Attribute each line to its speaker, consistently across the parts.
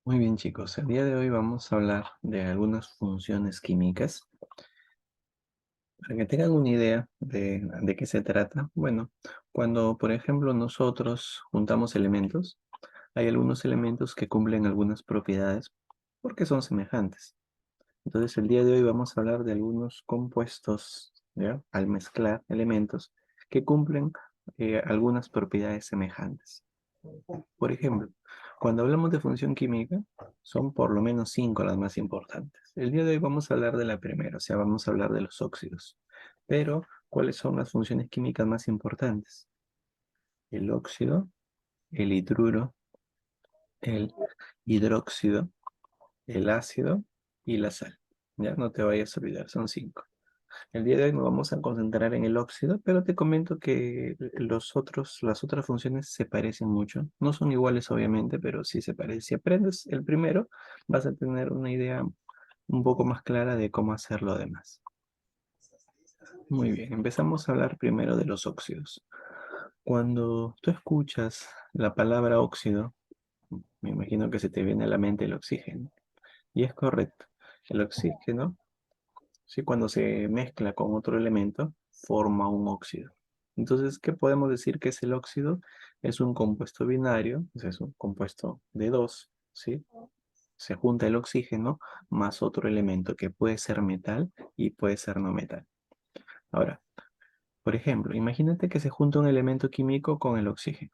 Speaker 1: Muy bien, chicos. El día de hoy vamos a hablar de algunas funciones químicas. Para que tengan una idea de qué se trata, bueno, cuando, por ejemplo, nosotros juntamos elementos, hay algunos elementos que cumplen algunas propiedades porque son semejantes. Entonces, el día de hoy vamos a hablar de algunos compuestos, ¿ya? Al mezclar elementos que cumplen algunas propiedades semejantes. Por ejemplo, cuando hablamos de función química, son por lo menos cinco las más importantes. El día de hoy vamos a hablar de la primera, o sea, vamos a hablar de los óxidos. Pero, ¿cuáles son las funciones químicas más importantes? El óxido, el hidruro, el hidróxido, el ácido y la sal. Ya no te vayas a olvidar, son cinco. El día de hoy nos vamos a concentrar en el óxido, pero te comento que las otras funciones se parecen mucho. No son iguales, obviamente, pero sí se parecen. Si aprendes el primero, vas a tener una idea un poco más clara de cómo hacer lo demás. Muy bien, empezamos a hablar primero de los óxidos. Cuando tú escuchas la palabra óxido, me imagino que se te viene a la mente el oxígeno. Y es correcto. El oxígeno, ¿sí? Cuando se mezcla con otro elemento, forma un óxido. Entonces, ¿qué podemos decir que es el óxido? Es un compuesto binario, es un compuesto de dos, ¿sí? Se junta el oxígeno más otro elemento que puede ser metal y puede ser no metal. Ahora, por ejemplo, imagínate que se junta un elemento químico con el oxígeno.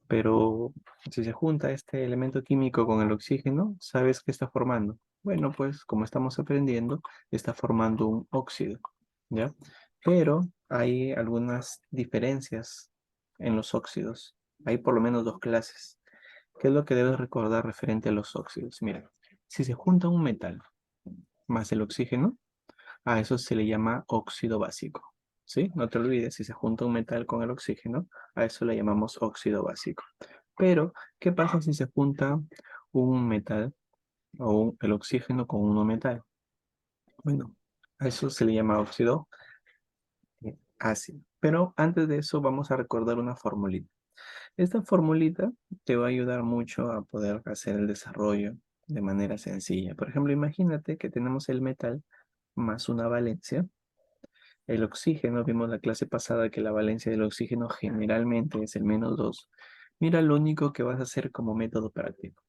Speaker 1: Pero si se junta este elemento químico con el oxígeno, ¿sabes qué está formando? Bueno, pues como estamos aprendiendo, está formando un óxido, ¿ya? Pero hay algunas diferencias en los óxidos. Hay por lo menos dos clases. ¿Qué es lo que debes recordar referente a los óxidos? Mira, si se junta un metal más el oxígeno, a eso se le llama óxido básico. ¿Sí? No te olvides, si se junta un metal con el oxígeno, a eso le llamamos óxido básico. Pero, ¿qué pasa si se junta un metal o el oxígeno con un no metal? Bueno, a eso se le llama óxido ácido. Pero antes de eso vamos a recordar una formulita. Esta formulita te va a ayudar mucho a poder hacer el desarrollo de manera sencilla. Por ejemplo, imagínate que tenemos el metal más una valencia. El oxígeno, vimos la clase pasada que la valencia del oxígeno generalmente es el -2. Mira lo único que vas a hacer como método práctico.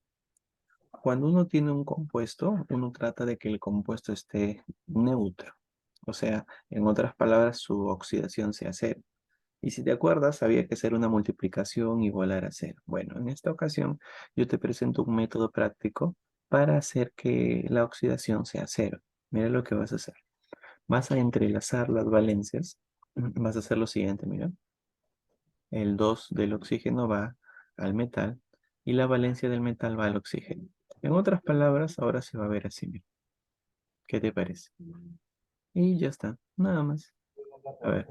Speaker 1: Cuando uno tiene un compuesto, uno trata de que el compuesto esté neutro. O sea, en otras palabras, su oxidación sea cero. Y si te acuerdas, había que hacer una multiplicación igualar a cero. Bueno, en esta ocasión yo te presento un método práctico para hacer que la oxidación sea cero. Mira lo que vas a hacer. Vas a entrelazar las valencias. Vas a hacer lo siguiente, mira. El 2 del oxígeno va al metal y la valencia del metal va al oxígeno. En otras palabras, ahora se va a ver así, mira. ¿Qué te parece? Y ya está, nada más. A ver,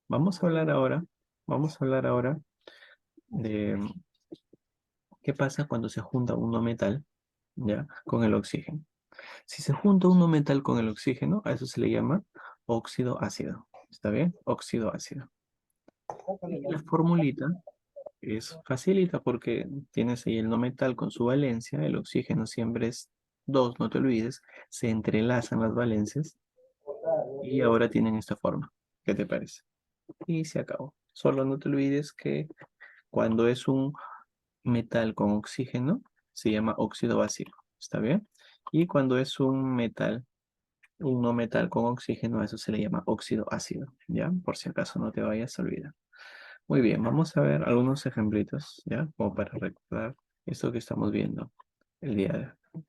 Speaker 1: vamos a hablar ahora, vamos a hablar ahora de qué pasa cuando se junta un no metal, ¿ya? Con el oxígeno. Si se junta un no metal con el oxígeno, a eso se le llama óxido ácido. ¿Está bien? Óxido ácido. Y la formulita es facilita porque tienes ahí el no metal con su valencia, el oxígeno siempre es 2, no te olvides, se entrelazan las valencias y ahora tienen esta forma. ¿Qué te parece? Y se acabó. Solo no te olvides que cuando es un metal con oxígeno, se llama óxido básico. ¿Está bien? Y cuando es un no metal con oxígeno, a eso se le llama óxido ácido. ¿Ya? Por si acaso no te vayas a olvidar. Muy bien, vamos a ver algunos ejemplitos, ¿ya? Como para recordar esto que estamos viendo el día de hoy.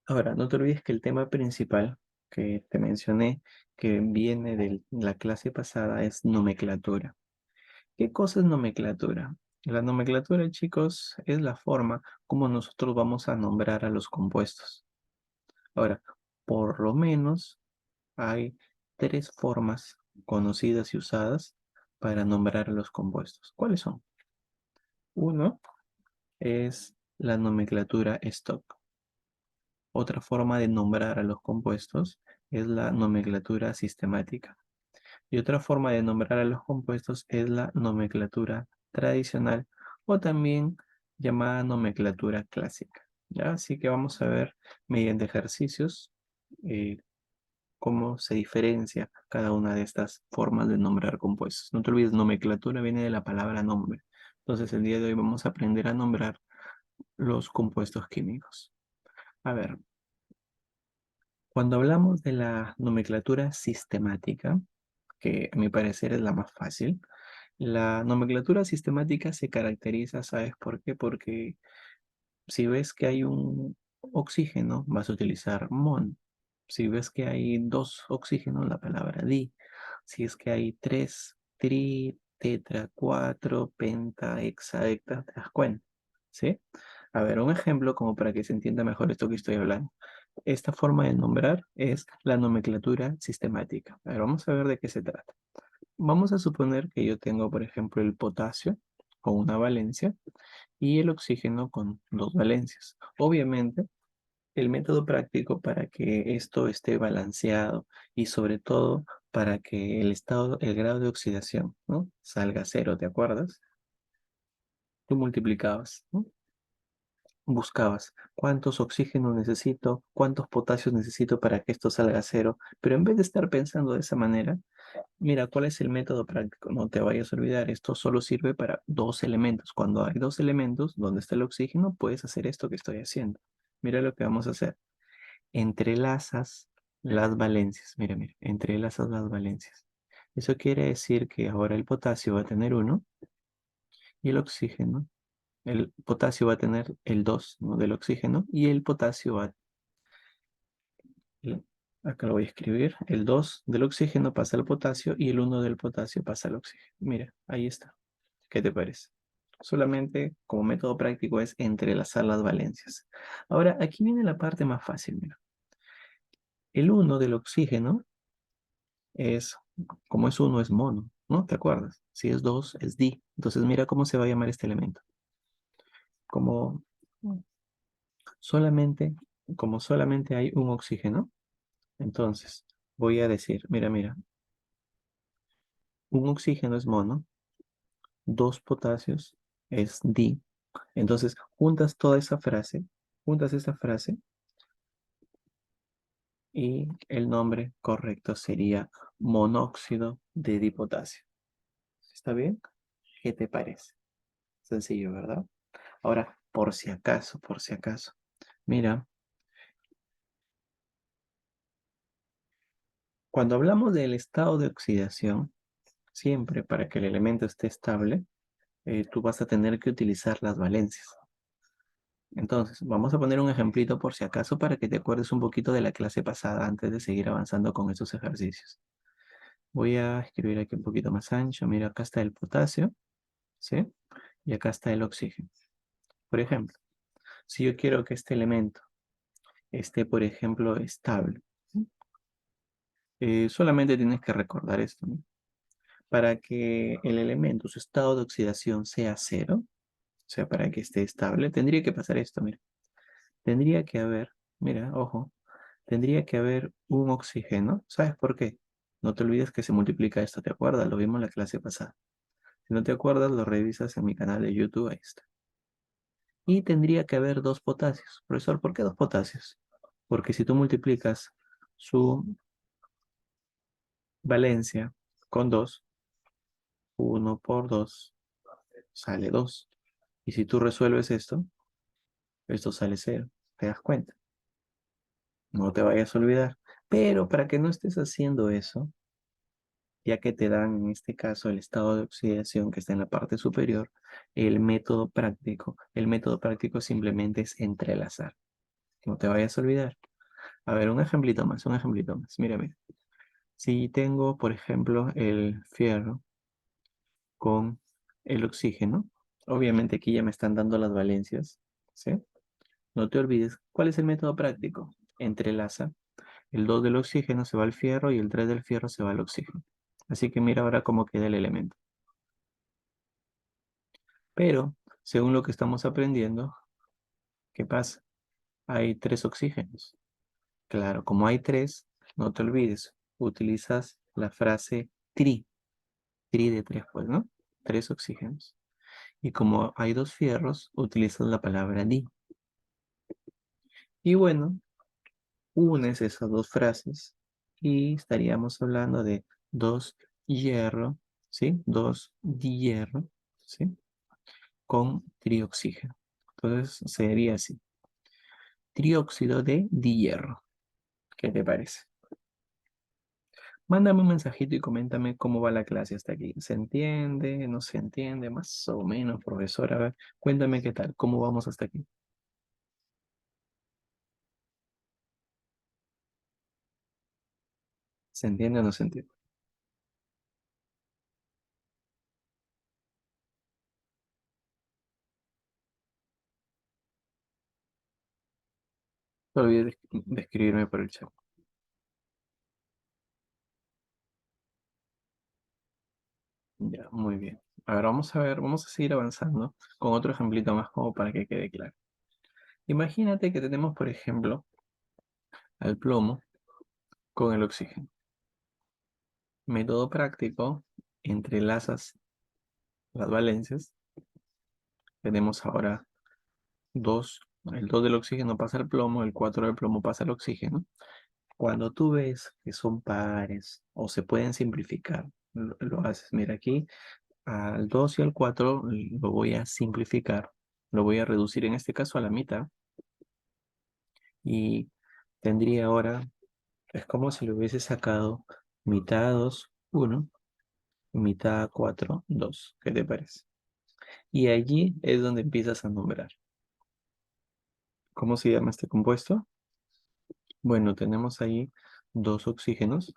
Speaker 1: Ahora, no te olvides que el tema principal que te mencioné, que viene de la clase pasada, es nomenclatura. ¿Qué cosa es nomenclatura? La nomenclatura, chicos, es la forma como nosotros vamos a nombrar a los compuestos. Ahora, por lo menos hay tres formas conocidas y usadas para nombrar a los compuestos. ¿Cuáles son? Uno es la nomenclatura stock. Otra forma de nombrar a los compuestos es la nomenclatura sistemática. Y otra forma de nombrar a los compuestos es la nomenclatura tradicional o también llamada nomenclatura clásica. ¿Ya? Así que vamos a ver mediante ejercicios eh, cómo se diferencia cada una de estas formas de nombrar compuestos. No te olvides, nomenclatura viene de la palabra nombre. Entonces, el día de hoy vamos a aprender a nombrar los compuestos químicos. A ver, cuando hablamos de la nomenclatura sistemática, que a mi parecer es la más fácil, la nomenclatura sistemática se caracteriza, ¿sabes por qué? Porque si ves que hay un oxígeno, vas a utilizar mon. Si ves que hay dos oxígenos, la palabra di. Si es que hay tres, tri, tetra, cuatro, penta, hexa, hecta, te das cuenta, ¿sí? A ver, un ejemplo como para que se entienda mejor esto que estoy hablando. Esta forma de nombrar es la nomenclatura sistemática. A ver, vamos a ver de qué se trata. Vamos a suponer que yo tengo, por ejemplo, el potasio con una valencia y el oxígeno con dos valencias. Obviamente, el método práctico para que esto esté balanceado y sobre todo para que el grado de oxidación, ¿no? salga a cero, ¿te acuerdas? Tú multiplicabas, ¿no? Buscabas cuántos oxígenos necesito, cuántos potasios necesito para que esto salga a cero, pero en vez de estar pensando de esa manera, mira, ¿cuál es el método práctico? No te vayas a olvidar, esto solo sirve para dos elementos. Cuando hay dos elementos, donde está el oxígeno, puedes hacer esto que estoy haciendo. Mira lo que vamos a hacer. Entrelazas las valencias. Mira, mira, entrelazas las valencias. Eso quiere decir que ahora el potasio va a tener uno y el oxígeno, el potasio va a tener el 2, ¿no? del oxígeno y el potasio va, el- acá lo voy a escribir, el 2 del oxígeno pasa al potasio y el uno del potasio pasa al oxígeno. Mira, ahí está. ¿Qué te parece? Solamente como método práctico es entrelazar las valencias. Ahora, aquí viene la parte más fácil, mira. El uno del oxígeno es, como es uno, es mono, ¿no? ¿Te acuerdas? Si es 2 es di. Entonces, mira cómo se va a llamar este elemento. Como solamente, como solamente hay un oxígeno, entonces voy a decir, mira, mira, un oxígeno es mono, dos potasios es di. Entonces, juntas esa frase y el nombre correcto sería monóxido de dipotasio. ¿Está bien? ¿Qué te parece? Sencillo, ¿verdad? Ahora, por si acaso, mira, cuando hablamos del estado de oxidación, siempre para que el elemento esté estable, tú vas a tener que utilizar las valencias. Entonces, vamos a poner un ejemplito por si acaso para que te acuerdes un poquito de la clase pasada antes de seguir avanzando con estos ejercicios. Voy a escribir aquí un poquito más ancho. Mira, acá está el potasio, ¿sí? Y acá está el oxígeno. Por ejemplo, si yo quiero que este elemento esté, por ejemplo, estable, solamente tienes que recordar esto, ¿no? Para que el elemento, su estado de oxidación sea cero, o sea, para que esté estable, tendría que pasar esto, mira. Tendría que haber, mira, ojo, tendría que haber un oxígeno. ¿Sabes por qué? No te olvides que se multiplica esto, ¿te acuerdas? Lo vimos en la clase pasada. Si no te acuerdas, lo revisas en mi canal de YouTube, ahí está. Y tendría que haber dos potasios. Profesor, ¿por qué dos potasios? Porque si tú multiplicas su valencia con 2, 1 por 2 sale 2. Y si tú resuelves esto sale cero. ¿Te das cuenta? No te vayas a olvidar. Pero para que no estés haciendo eso, ya que te dan en este caso el estado de oxidación que está en la parte superior, el método práctico simplemente es entrelazar. No te vayas a olvidar. A ver, un ejemplito más, un ejemplito más. Mira, mira. Si tengo, por ejemplo, el fierro con el oxígeno, obviamente aquí ya me están dando las valencias, ¿sí? No te olvides, ¿cuál es el método práctico? Entrelaza. El 2 del oxígeno se va al fierro y el 3 del fierro se va al oxígeno. Así que mira ahora cómo queda el elemento. Pero, según lo que estamos aprendiendo, ¿qué pasa? Hay tres oxígenos. Claro, como hay tres, no te olvides, utilizas la frase tri, tri de tres, pues, ¿no? Tres oxígenos. Y como hay dos fierros, utilizas la palabra di. Y bueno, unes esas dos frases y estaríamos hablando de dos hierro, ¿sí? Dos di hierro, ¿sí? Con trioxígeno. Entonces sería así. Trióxido de dihierro. ¿Qué te parece? Mándame un mensajito y coméntame cómo va la clase hasta aquí. ¿Se entiende? ¿No se entiende? Más o menos, profesora. A ver, cuéntame qué tal, cómo vamos hasta aquí. ¿Se entiende o no se entiende? No olvides de escribirme por el chat. Ya, muy bien. A ver, vamos a seguir avanzando con otro ejemplito más como para que quede claro. Imagínate que tenemos, por ejemplo, al plomo con el oxígeno. Método práctico, entrelazas las valencias. Tenemos ahora 2, el 2 del oxígeno pasa al plomo, el 4 del plomo pasa al oxígeno. Cuando tú ves que son pares o se pueden simplificar, lo haces. Mira aquí, al 2 y al 4 lo voy a simplificar, lo voy a reducir en este caso a la mitad y tendría ahora, es como si lo hubiese sacado mitad 2 1, mitad 4 2. ¿Qué te parece? Y allí es donde empiezas a nombrar. ¿Cómo se llama este compuesto? Bueno, tenemos ahí dos oxígenos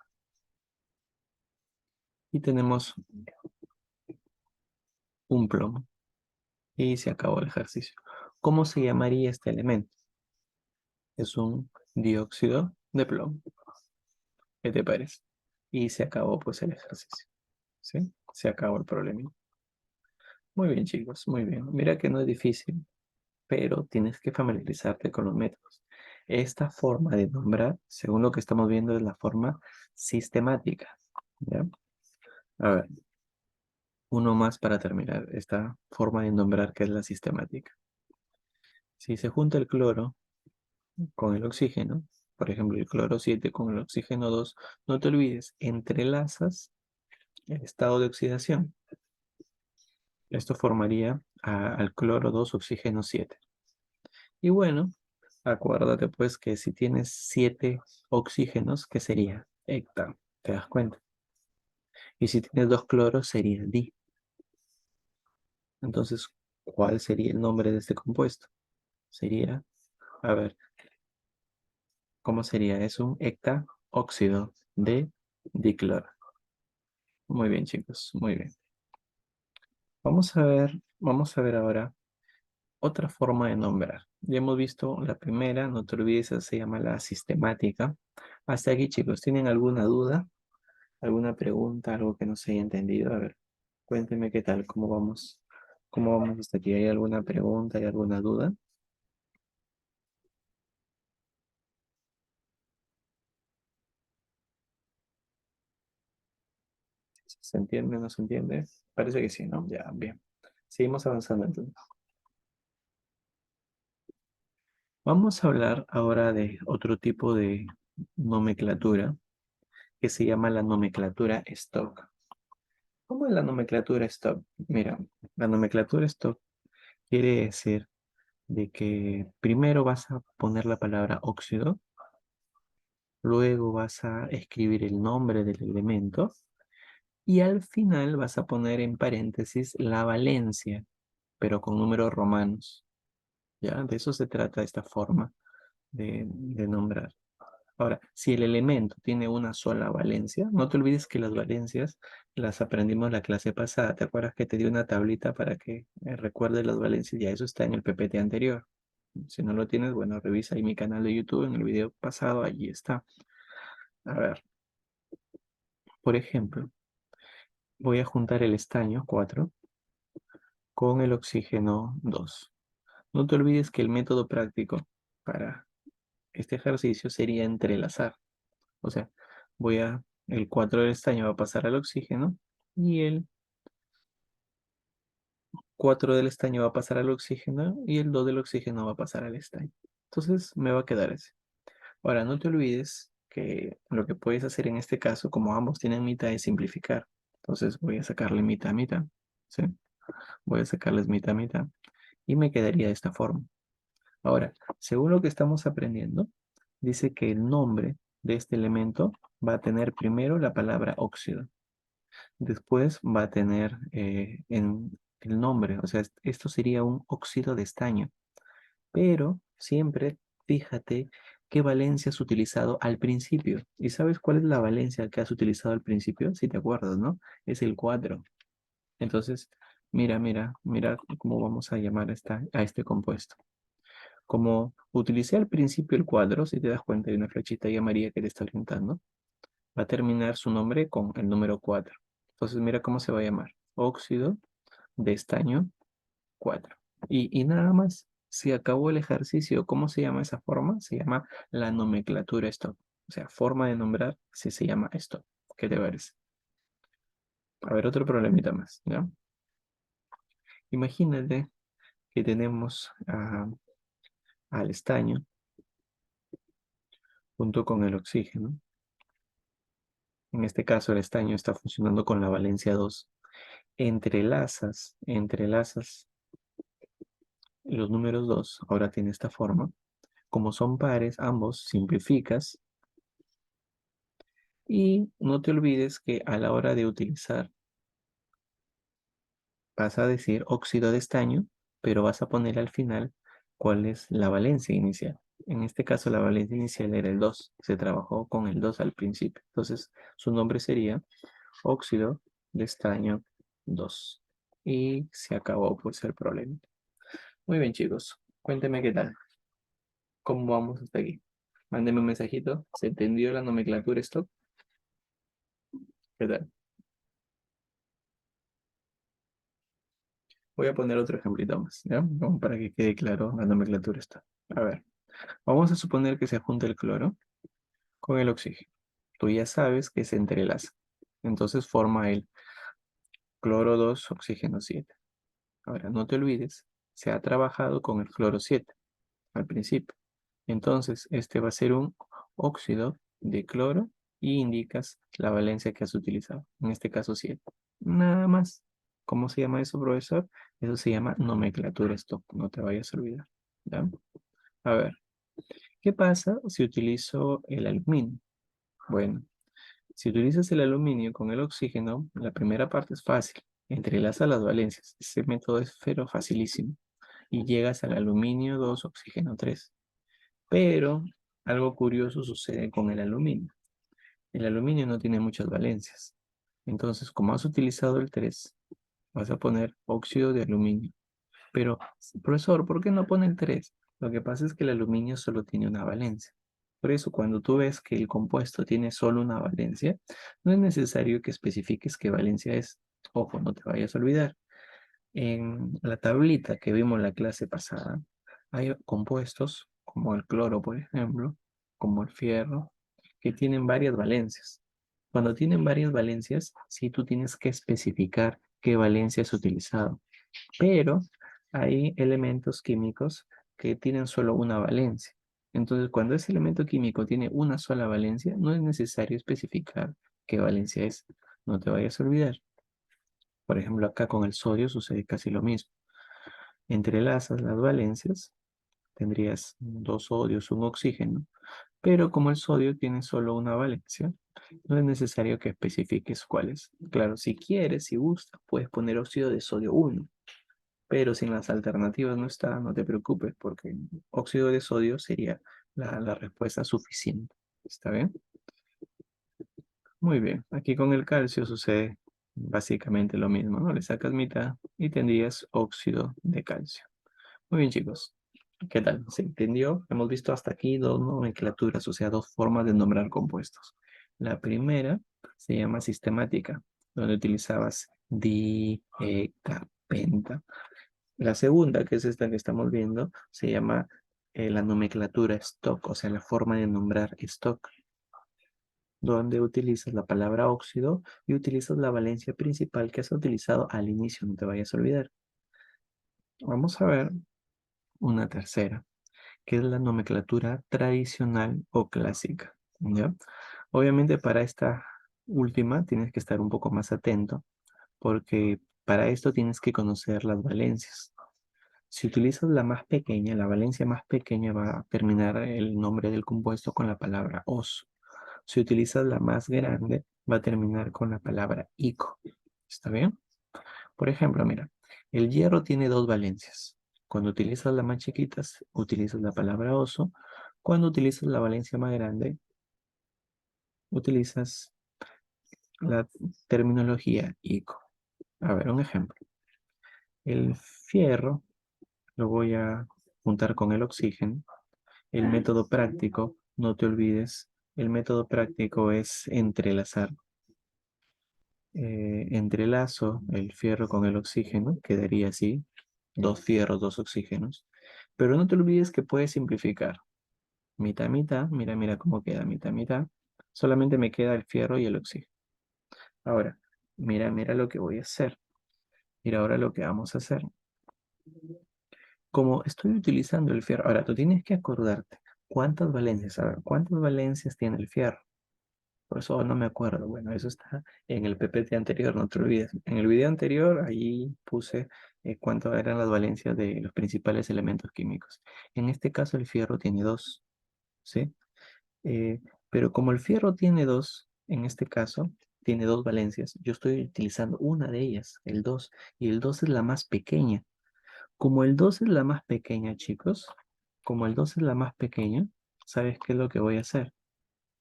Speaker 1: y tenemos un plomo. Y se acabó el ejercicio. ¿Cómo se llamaría este elemento? Es un dióxido de plomo. ¿Qué te parece? Y se acabó pues el ejercicio. ¿Sí? Se acabó el problema. Muy bien, chicos, muy bien. Mira que no es difícil, pero tienes que familiarizarte con los métodos. Esta forma de nombrar, según lo que estamos viendo, es la forma sistemática. ¿Ya? A ver, uno más para terminar esta forma de nombrar que es la sistemática. Si se junta el cloro con el oxígeno, por ejemplo, el cloro 7 con el oxígeno 2, no te olvides, entrelazas el estado de oxidación. Esto formaría al cloro 2 oxígeno 7. Y bueno, acuérdate pues que si tienes 7 oxígenos, ¿qué sería? Hecta, ¿te das cuenta? Y si tienes dos cloros, sería di. Entonces, ¿cuál sería el nombre de este compuesto? Sería, a ver, ¿cómo sería? Es un hectaóxido de dicloro. Muy bien, chicos, muy bien. Vamos a ver ahora otra forma de nombrar. Ya hemos visto la primera, no te olvides, esa se llama la sistemática. Hasta aquí, chicos, ¿tienen alguna duda? ¿Alguna pregunta? ¿Algo que no se haya entendido? A ver, cuéntenme qué tal, cómo vamos. ¿Cómo vamos hasta aquí? ¿Hay alguna pregunta? ¿Hay alguna duda? ¿Se entiende? ¿No se entiende? Parece que sí, ¿no? Ya, bien. Seguimos avanzando entonces. Vamos a hablar ahora de otro tipo de nomenclatura que se llama la nomenclatura stock. ¿Cómo es la nomenclatura stock? Mira, la nomenclatura stock quiere decir de que primero vas a poner la palabra óxido, luego vas a escribir el nombre del elemento y al final vas a poner en paréntesis la valencia, pero con números romanos. ¿Ya? De eso se trata esta forma de nombrar. Ahora, si el elemento tiene una sola valencia, no te olvides que las valencias las aprendimos la clase pasada. ¿Te acuerdas que te di una tablita para que recuerdes las valencias? Ya eso está en el PPT anterior. Si no lo tienes, bueno, revisa ahí mi canal de YouTube, en el video pasado, allí está. A ver, por ejemplo, voy a juntar el estaño 4 con el oxígeno 2. No te olvides que el método práctico para este ejercicio sería entrelazar. O sea, el 4 del estaño va a pasar al oxígeno y 4 del estaño va a pasar al oxígeno y el 2 del oxígeno va a pasar al estaño. Entonces me va a quedar así. Ahora, no te olvides que lo que puedes hacer en este caso, como ambos tienen mitad, es simplificar. Entonces voy a sacarle mitad a mitad. ¿Sí? Voy a sacarles mitad a mitad. Y me quedaría de esta forma. Ahora, según lo que estamos aprendiendo, dice que el nombre de este elemento va a tener primero la palabra óxido. Después va a tener en el nombre, o sea, esto sería un óxido de estaño. Pero siempre fíjate qué valencia has utilizado al principio. ¿Y sabes cuál es la valencia que has utilizado al principio? Si te acuerdas, ¿no? Es el 4. Entonces, mira cómo vamos a llamar a este compuesto. Como utilicé al principio el cuadro, si te das cuenta hay una flechita ahí amarilla que te está orientando, va a terminar su nombre con el número 4. Entonces mira cómo se va a llamar. Óxido de estaño 4. Y nada más, si acabó el ejercicio, ¿cómo se llama esa forma? Se llama la nomenclatura stop. O sea, forma de nombrar si se llama stop. ¿Qué te parece? A ver, otro problemita más, ¿ya? Imagínate que tenemos al estaño junto con el oxígeno. En este caso, el estaño está funcionando con la valencia 2. Entrelazas los números 2. Ahora tiene esta forma. Como son pares, ambos simplificas. Y no te olvides que a la hora de utilizar, vas a decir óxido de estaño, pero vas a poner al final cuál es la valencia inicial. En este caso, la valencia inicial era el 2. Se trabajó con el 2 al principio. Entonces, su nombre sería óxido de estaño 2. Y se acabó pues el problema. Muy bien, chicos. Cuéntenme qué tal. ¿Cómo vamos hasta aquí? Mándenme un mensajito. ¿Se entendió la nomenclatura stop? ¿Qué tal? Voy a poner otro ejemplito más, ¿ya? Como para que quede claro la nomenclatura stop. A ver, vamos a suponer que se junta el cloro con el oxígeno. Tú ya sabes que se entrelaza. Entonces forma el cloro 2 oxígeno 7. Ahora, no te olvides, se ha trabajado con el cloro 7 al principio. Entonces, este va a ser un óxido de cloro y indicas la valencia que has utilizado. En este caso, 7. Nada más. ¿Cómo se llama eso, profesor? Eso se llama nomenclatura stop. No te vayas a olvidar. ¿Ya? A ver, ¿qué pasa si utilizo el aluminio? Bueno, si utilizas el aluminio con el oxígeno, la primera parte es fácil. Entrelaza las valencias. Ese método es pero facilísimo. Y llegas al aluminio 2 oxígeno 3. Pero algo curioso sucede con el aluminio. El aluminio no tiene muchas valencias. Entonces, como has utilizado el 3, vas a poner óxido de aluminio. Pero, profesor, ¿por qué no pone el 3? Lo que pasa es que el aluminio solo tiene una valencia. Por eso, cuando tú ves que el compuesto tiene solo una valencia, no es necesario que especifiques qué valencia es. Ojo, no te vayas a olvidar. En la tablita que vimos en la clase pasada, hay compuestos como el cloro, por ejemplo, como el fierro, que tienen varias valencias. Cuando tienen varias valencias, sí tú tienes que especificar qué valencia es utilizado. Pero hay elementos químicos que tienen solo una valencia. Entonces, cuando ese elemento químico tiene una sola valencia, no es necesario especificar qué valencia es. No te vayas a olvidar. Por ejemplo, acá con el sodio sucede casi lo mismo. Entrelazas las valencias, tendrías dos sodios, un oxígeno, pero como el sodio tiene solo una valencia, no es necesario que especifiques cuál es. Claro, si quieres, si gustas, puedes poner óxido de sodio 1, pero si en las alternativas no está, no te preocupes, porque óxido de sodio sería la respuesta suficiente. ¿Está bien? Muy bien. Aquí con el calcio sucede básicamente lo mismo, ¿no? Le sacas mitad y tendrías óxido de calcio. Muy bien, chicos. ¿Qué tal? ¿Se entendió? Hemos visto hasta aquí dos nomenclaturas, o sea, dos formas de nombrar compuestos. La primera se llama sistemática, donde utilizabas penta. La segunda, que es esta que estamos viendo, se llama la nomenclatura stock, o sea, la forma de nombrar stock, donde utilizas la palabra óxido y utilizas la valencia principal que has utilizado al inicio, no te vayas a olvidar. Vamos a ver una tercera, que es la nomenclatura tradicional o clásica, ¿ya? Obviamente para esta última tienes que estar un poco más atento, porque para esto tienes que conocer las valencias. Si utilizas la más pequeña, la valencia más pequeña va a terminar el nombre del compuesto con la palabra os. Si utilizas la más grande, va a terminar con la palabra ico. ¿Está bien? Por ejemplo, mira, el hierro tiene dos valencias. Cuando utilizas las más chiquitas, utilizas la palabra oso. Cuando utilizas la valencia más grande, utilizas la terminología ico. A ver, un ejemplo. El fierro lo voy a juntar con el oxígeno. El método práctico, no te olvides, el método práctico es entrelazar. Entrelazo el fierro con el oxígeno, quedaría así, dos fierros, dos oxígenos. Pero no te olvides que puedes simplificar. Mitad, mitad, mira, mira cómo queda mitad, mitad. Solamente me queda el fierro y el oxígeno. Ahora, mira, mira lo que voy a hacer. Mira ahora lo que vamos a hacer. Como estoy utilizando el fierro, ahora tú tienes que acordarte cuántas valencias, a ver, cuántas valencias tiene el fierro. Por eso no me acuerdo. Bueno, eso está en el PPT anterior, no te olvides. En el video anterior, ahí puse cuántas eran las valencias de los principales elementos químicos. En este caso, el fierro tiene dos, ¿sí? Pero como el fierro tiene dos, en este caso, tiene dos valencias, yo estoy utilizando una de ellas, el 2 y el 2 es la más pequeña. Como el 2 es la más pequeña, chicos, como el 2 es la más pequeña, ¿sabes qué es lo que voy a hacer?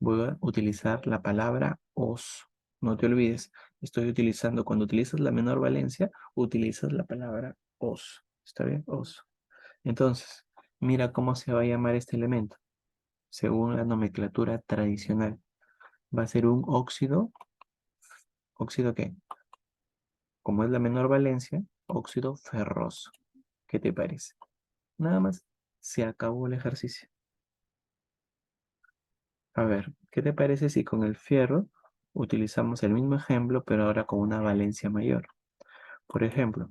Speaker 1: Voy a utilizar la palabra os. No te olvides, estoy utilizando, cuando utilizas la menor valencia, utilizas la palabra os. ¿Está bien? Os. Entonces, mira cómo se va a llamar este elemento, según la nomenclatura tradicional. Va a ser un óxido. ¿Óxido qué? Como es la menor valencia, óxido ferroso. ¿Qué te parece? Nada más, se acabó el ejercicio. A ver, ¿qué te parece si con el fierro utilizamos el mismo ejemplo, pero ahora con una valencia mayor? Por ejemplo,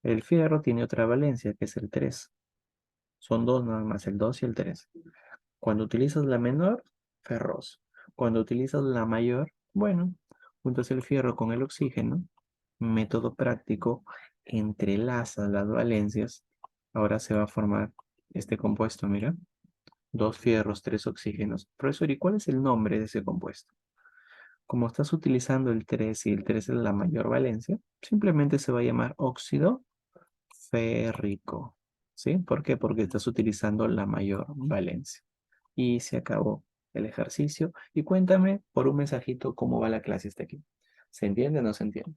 Speaker 1: el fierro tiene otra valencia, que es el 3. Son dos nada más, el 2 y el 3. Cuando utilizas la menor, ferroso. Cuando utilizas la mayor, bueno, juntas el fierro con el oxígeno, método práctico, entrelaza las valencias. Ahora se va a formar este compuesto, mira. Dos fierros, tres oxígenos. Profesor, ¿y cuál es el nombre de ese compuesto? Como estás utilizando el 3 y el 3 es la mayor valencia, simplemente se va a llamar óxido férrico. ¿Sí? ¿Por qué? Porque estás utilizando la mayor valencia. Y se acabó el ejercicio. Y cuéntame por un mensajito cómo va la clase hasta aquí. ¿Se entiende o no se entiende?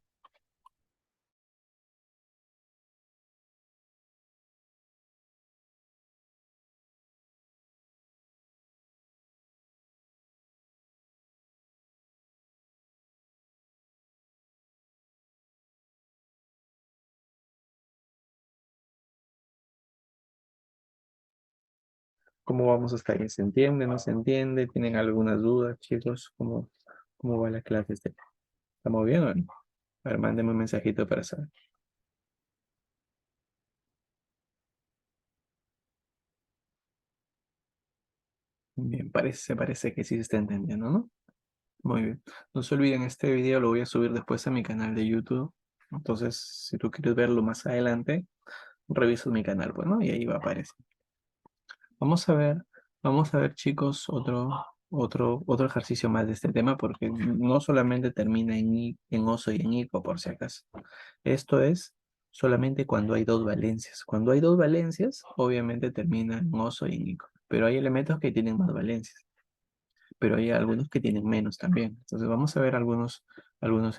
Speaker 1: ¿Cómo vamos hasta ahí? ¿Se entiende? ¿No se entiende? ¿Tienen algunas dudas, chicos? ¿Cómo va la clase hasta aquí? ¿Estamos bien o no? A ver, mándeme un mensajito para saber. Bien, parece que sí se está entendiendo, ¿no? Muy bien. No se olviden, este video lo voy a subir después a mi canal de YouTube. Entonces, si tú quieres verlo más adelante, revisa mi canal, pues, ¿no? Y ahí va a aparecer. Vamos a ver, vamos a ver, chicos, otro ejercicio más de este tema, porque no solamente termina en oso y en ico, por si acaso. Esto es solamente cuando hay dos valencias. Cuando hay dos valencias, obviamente termina en oso y en ico. Pero hay elementos que tienen más valencias. Pero hay algunos que tienen menos también. Entonces vamos a ver algunos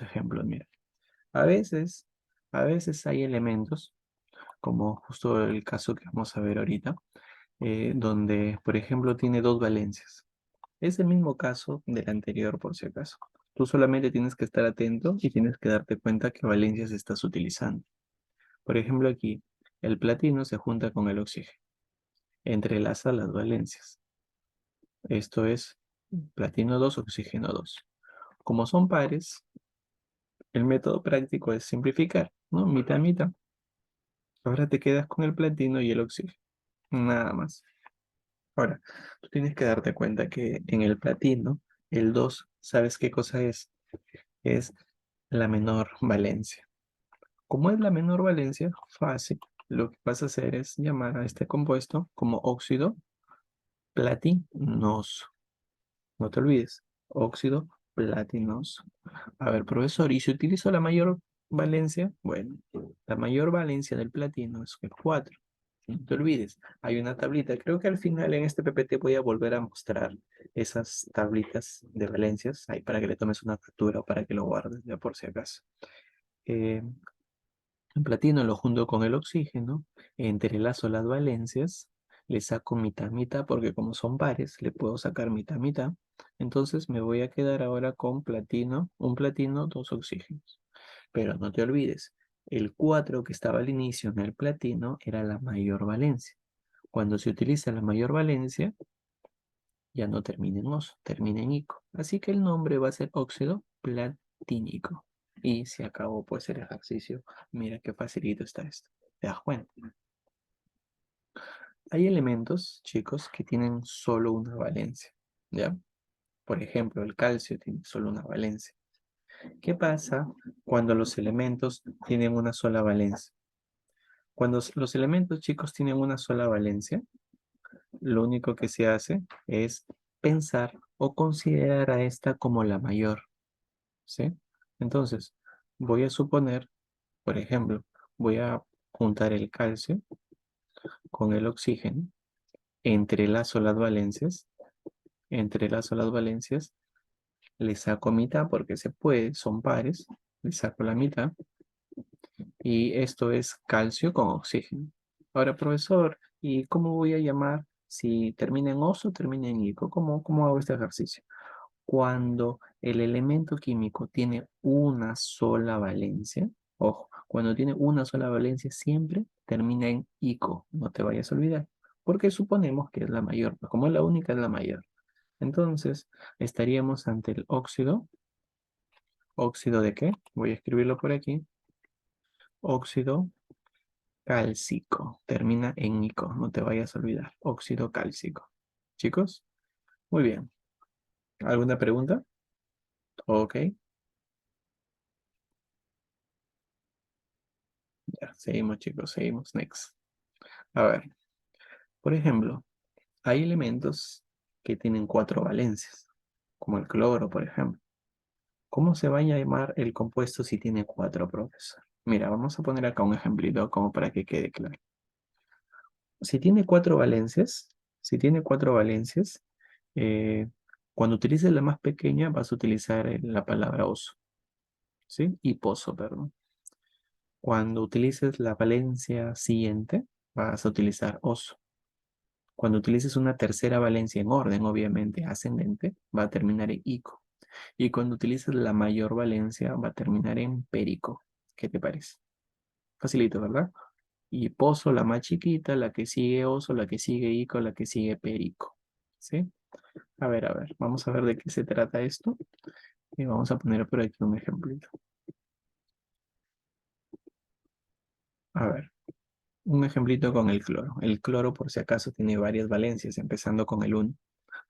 Speaker 1: ejemplos. Mira, a veces, a veces hay elementos, como justo el caso que vamos a ver ahorita, donde, por ejemplo, tiene dos valencias. Es el mismo caso del anterior, por si acaso. Tú solamente tienes que estar atento y tienes que darte cuenta qué valencias estás utilizando. Por ejemplo, aquí, el platino se junta con el oxígeno. Entrelaza las valencias. Esto es platino 2 oxígeno 2. Como son pares, el método práctico es simplificar, ¿no? Mitad, mitad. Ahora te quedas con el platino y el oxígeno, nada más. Ahora, tú tienes que darte cuenta que en el platino, el 2, ¿sabes qué cosa es? Es la menor valencia. Como es la menor valencia, fácil. Lo que vas a hacer es llamar a este compuesto como óxido platinoso. No te olvides, óxido platinoso. A ver, profesor, ¿y si utilizo la mayor valencia? Bueno, la mayor valencia del platino es el 4. No te olvides, hay una tablita. Creo que al final en este PPT voy a volver a mostrar esas tablitas de valencias ahí para que le tomes una captura o para que lo guardes, ya por si acaso. Eh, el platino lo junto con el oxígeno, entrelazo las valencias, le saco mitad mitad porque como son pares, le puedo sacar mitad mitad. Entonces me voy a quedar ahora con platino, un platino, dos oxígenos. Pero no te olvides, el 4 que estaba al inicio en el platino era la mayor valencia. Cuando se utiliza la mayor valencia, ya no termina en oso, termina en ico. Así que el nombre va a ser óxido platínico. Y se acabó pues el ejercicio. Mira qué facilito está esto. ¿Te das cuenta? Hay elementos, chicos, que tienen solo una valencia. ¿Ya? Por ejemplo, el calcio tiene solo una valencia. ¿Qué pasa cuando los elementos tienen una sola valencia? Cuando los elementos, chicos, tienen una sola valencia, lo único que se hace es pensar o considerar a esta como la mayor, ¿sí? Entonces, voy a suponer, por ejemplo, voy a juntar el calcio con el oxígeno, entrelazo las valencias, entrelazo las valencias, le saco mitad porque se puede, son pares, le saco la mitad y esto es calcio con oxígeno. Ahora, profesor, ¿y cómo voy a llamar si termina en oso o termina en ico? ¿Cómo hago este ejercicio? Cuando el elemento químico tiene una sola valencia, ojo, cuando tiene una sola valencia siempre termina en ico, no te vayas a olvidar, porque suponemos que es la mayor, como es la única es la mayor. Entonces, estaríamos ante el óxido. ¿Óxido de qué? Voy a escribirlo por aquí. Óxido cálcico. Termina en ico, no te vayas a olvidar. Óxido cálcico. Chicos, muy bien. ¿Alguna pregunta? Ok, ya, seguimos chicos, seguimos. Next. A ver, por ejemplo, hay elementos que tienen cuatro valencias, como el cloro, por ejemplo. ¿Cómo se va a llamar el compuesto si tiene cuatro, profesor? Mira, vamos a poner acá un ejemplito como para que quede claro. Si tiene cuatro valencias, si tiene cuatro valencias, eh, cuando utilices la más pequeña vas a utilizar la palabra oso, ¿sí? Y pozo, perdón. Cuando utilices la valencia siguiente, vas a utilizar oso. Cuando utilices una tercera valencia en orden, obviamente ascendente, va a terminar en ico. Y cuando utilices la mayor valencia, va a terminar en perico. ¿Qué te parece? Facilito, ¿verdad? Y pozo, la más chiquita, la que sigue oso, la que sigue ico, la que sigue perico. ¿Sí? A ver, vamos a ver de qué se trata esto. Y vamos a poner por aquí un ejemplito. A ver, un ejemplito con el cloro. El cloro, por si acaso, tiene varias valencias, empezando con el 1.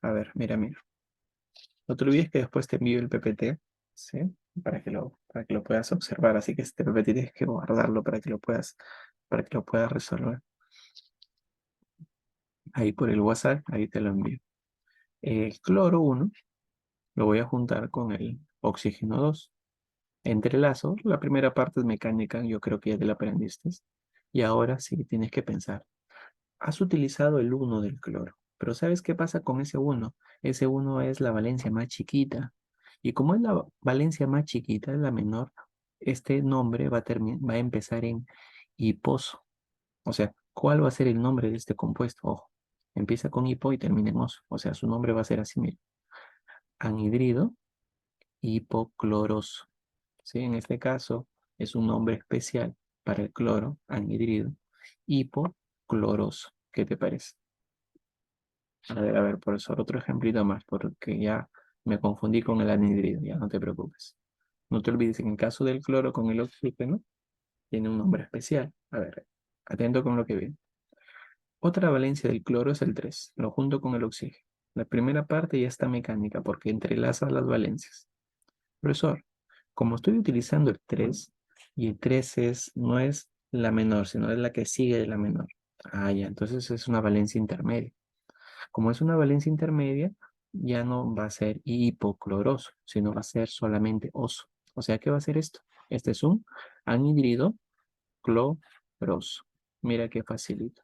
Speaker 1: A ver, mira, mira. No te olvides que después te envío el PPT, ¿sí? Para que lo puedas observar. Así que este PPT tienes que guardarlo para que lo puedas resolver. Ahí por el WhatsApp, ahí te lo envío. El cloro 1 lo voy a juntar con el oxígeno 2. Entrelazo, la primera parte es mecánica, yo creo que ya te la aprendiste. Y ahora sí tienes que pensar. Has utilizado el 1 del cloro, pero ¿sabes qué pasa con ese 1? Ese 1 es la valencia más chiquita. Y como es la valencia más chiquita, es la menor, este nombre va a empezar en hiposo. O sea, ¿cuál va a ser el nombre de este compuesto? Ojo, empieza con hipo y termina en oso. O sea, su nombre va a ser así, mira. Anhidrido hipocloroso. ¿Sí? En este caso, es un nombre especial para el cloro, anhidrido hipocloroso. ¿Qué te parece? A ver, profesor, otro ejemplito más, porque ya me confundí con el anhidrido, ya no te preocupes. No te olvides, en el caso del cloro con el oxígeno, tiene un nombre especial. A ver, Atento con lo que viene. Otra valencia del cloro es el 3. Lo junto con el oxígeno. La primera parte ya está mecánica porque entrelaza las valencias. Profesor, como estoy utilizando el 3 y el 3 no es la menor, sino es la que sigue de la menor. Ah, ya, entonces es una valencia intermedia. Como es una valencia intermedia, ya no va a ser hipocloroso, sino va a ser solamente oso. O sea, ¿qué va a ser esto? Este es un anhidrido cloroso. Mira qué facilito.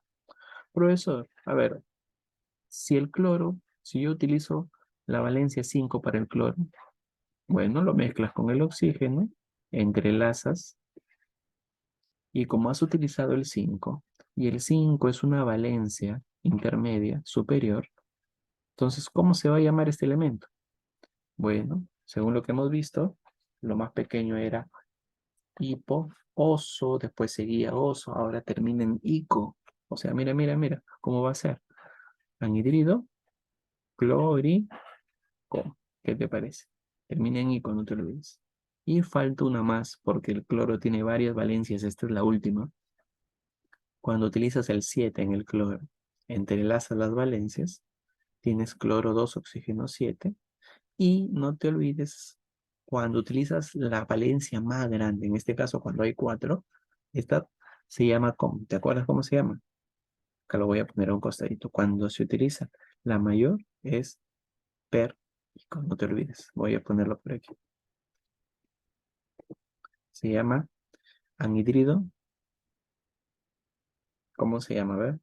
Speaker 1: Profesor, a ver, si yo utilizo la valencia 5 para el cloro, bueno, lo mezclas con el oxígeno, entrelazas, y como has utilizado el 5 y el 5 es una valencia intermedia superior, entonces, ¿cómo se va a llamar este elemento? Bueno, según lo que hemos visto, lo más pequeño era hipo, oso, después seguía oso, ahora termina en ico. O sea, mira, mira, mira, ¿cómo va a ser? Anhidrido, clórico. ¿Qué te parece? Termina en ico, no te olvides. Y falta una más, porque el cloro tiene varias valencias, esta es la última. Cuando utilizas el 7 en el cloro, entrelazas las valencias, tienes cloro 2 oxígeno 7. Y no te olvides, cuando utilizas la valencia más grande, en este caso cuando hay 4, esta se llama ¿cómo? ¿Te acuerdas cómo se llama? Acá lo voy a poner a un costadito. Cuando se utiliza la mayor es per, no te olvides, voy a ponerlo por aquí. Se llama anhidrido, ¿cómo se llama? A ver,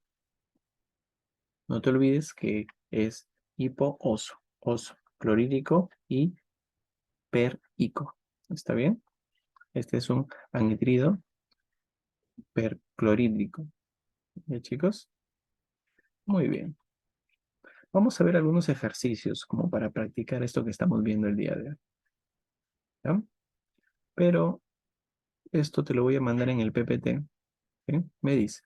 Speaker 1: no te olvides que es hipooso, oso, clorhídrico y perico. ¿Está bien? Este es un anhidrido perclorhídrico. ¿Ya, chicos? Muy bien. Vamos a ver algunos ejercicios como para practicar esto que estamos viendo el día de hoy. ¿Ya? Pero esto te lo voy a mandar en el PPT. ¿Sí? Me dice,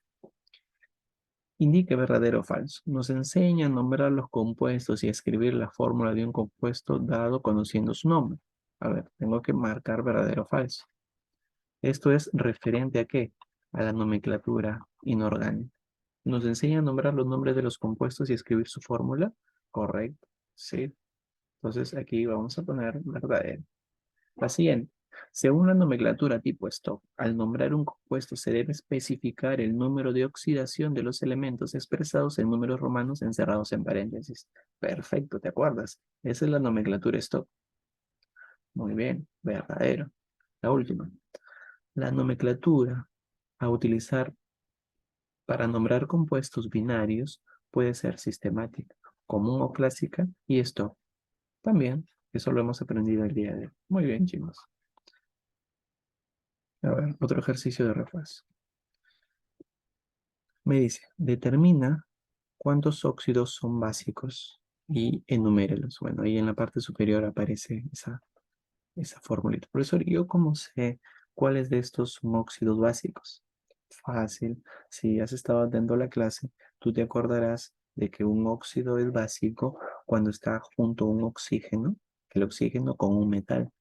Speaker 1: indique verdadero o falso. Nos enseña a nombrar los compuestos y a escribir la fórmula de un compuesto dado conociendo su nombre. A ver, tengo que marcar verdadero o falso. Esto es referente a qué? A la nomenclatura inorgánica. Nos enseña a nombrar los nombres de los compuestos y escribir su fórmula. Correcto. Sí. Entonces aquí vamos a poner verdadero. La siguiente. Según la nomenclatura tipo stock, al nombrar un compuesto se debe especificar el número de oxidación de los elementos expresados en números romanos encerrados en paréntesis. Perfecto, ¿te acuerdas? Esa es la nomenclatura stock. Muy bien, verdadero. La última. La nomenclatura a utilizar para nombrar compuestos binarios puede ser sistemática, común o clásica y stock. También, eso lo hemos aprendido el día de hoy. Muy bien, chicos. A ver, otro ejercicio de refuerzo. Me dice, determina cuántos óxidos son básicos y enumérelos. Bueno, ahí en la parte superior aparece esa formulita. Profesor, ¿yo cómo sé cuáles de estos son óxidos básicos? Fácil. Si has estado atento a la clase, tú te acordarás de que un óxido es básico cuando está junto a un oxígeno, el oxígeno con un metal.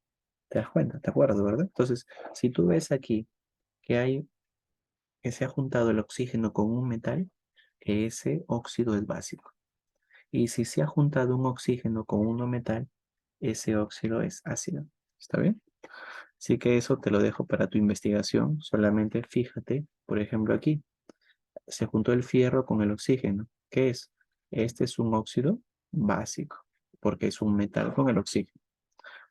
Speaker 1: ¿Te das cuenta? ¿Te acuerdas, verdad? Entonces, si tú ves aquí que se ha juntado el oxígeno con un metal, ese óxido es básico. Y si se ha juntado un oxígeno con un metal, ese óxido es ácido. ¿Está bien? Así que eso te lo dejo para tu investigación. Solamente fíjate, por ejemplo, aquí se juntó el fierro con el oxígeno. ¿Qué es? Este es un óxido básico, porque es un metal con el oxígeno.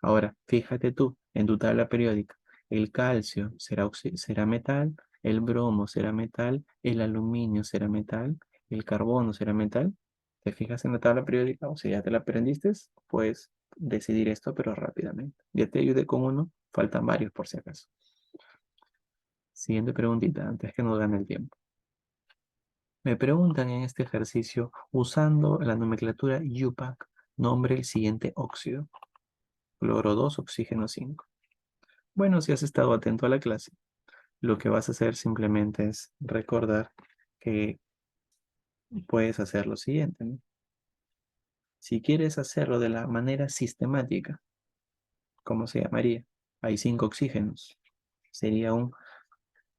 Speaker 1: Ahora, fíjate tú, en tu tabla periódica, el calcio será metal, el bromo será metal, el aluminio será metal, el carbono será metal. ¿Te fijas en la tabla periódica? O sea, ya te la aprendiste, puedes decidir esto, pero rápidamente. Ya te ayudé con uno, faltan varios por si acaso. Siguiente preguntita, antes que nos gane el tiempo. Me preguntan en este ejercicio, usando la nomenclatura UPAC, nombre el siguiente óxido. Cloro 2, oxígeno 5. Bueno, si has estado atento a la clase, lo que vas a hacer simplemente es recordar que puedes hacer lo siguiente, ¿no? Si quieres hacerlo de la manera sistemática, ¿cómo se llamaría? Hay 5 oxígenos. Sería un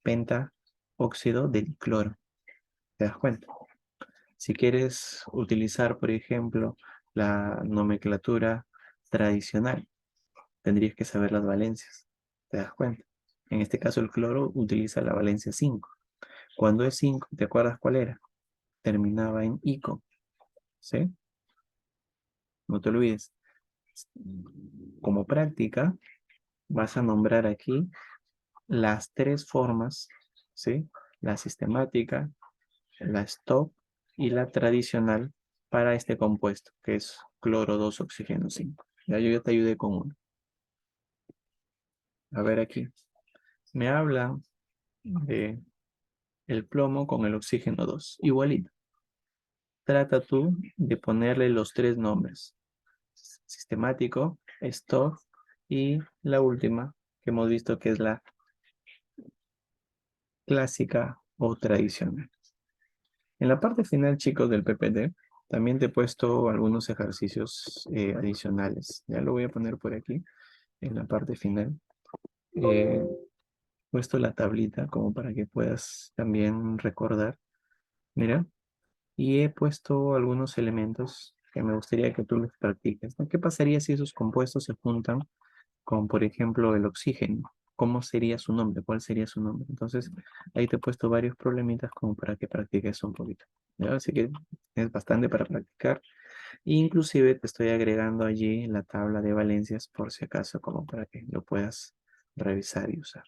Speaker 1: penta óxido del cloro. ¿Te das cuenta? Si quieres utilizar, por ejemplo, la nomenclatura tradicional, tendrías que saber las valencias. ¿Te das cuenta? En este caso, el cloro utiliza la valencia 5. Cuando es 5, ¿te acuerdas cuál era? Terminaba en ico. ¿Sí? No te olvides. Como práctica, vas a nombrar aquí las tres formas, ¿sí? La sistemática, la stop y la tradicional para este compuesto, que es cloro 2 oxígeno 5. Ya yo ya te ayudé con uno. A ver aquí. Me hablan de el plomo con el oxígeno 2. Igualito. Trata tú de ponerle los tres nombres. Sistemático, stop y la última que hemos visto que es la clásica o tradicional. En la parte final, chicos, del PPT, también te he puesto algunos ejercicios adicionales. Ya lo voy a poner por aquí, en la parte final. He puesto la tablita como para que puedas también recordar. Mira, y he puesto algunos elementos que me gustaría que tú los practiques, ¿no? ¿Qué pasaría si esos compuestos se juntan con, por ejemplo, el oxígeno? ¿Cómo sería su nombre? ¿Cuál sería su nombre? Entonces, ahí te he puesto varios problemitas como para que practiques un poquito. ¿Ya? Así que es bastante para practicar. Inclusive te estoy agregando allí la tabla de valencias por si acaso, como para que lo puedas revisar y usar.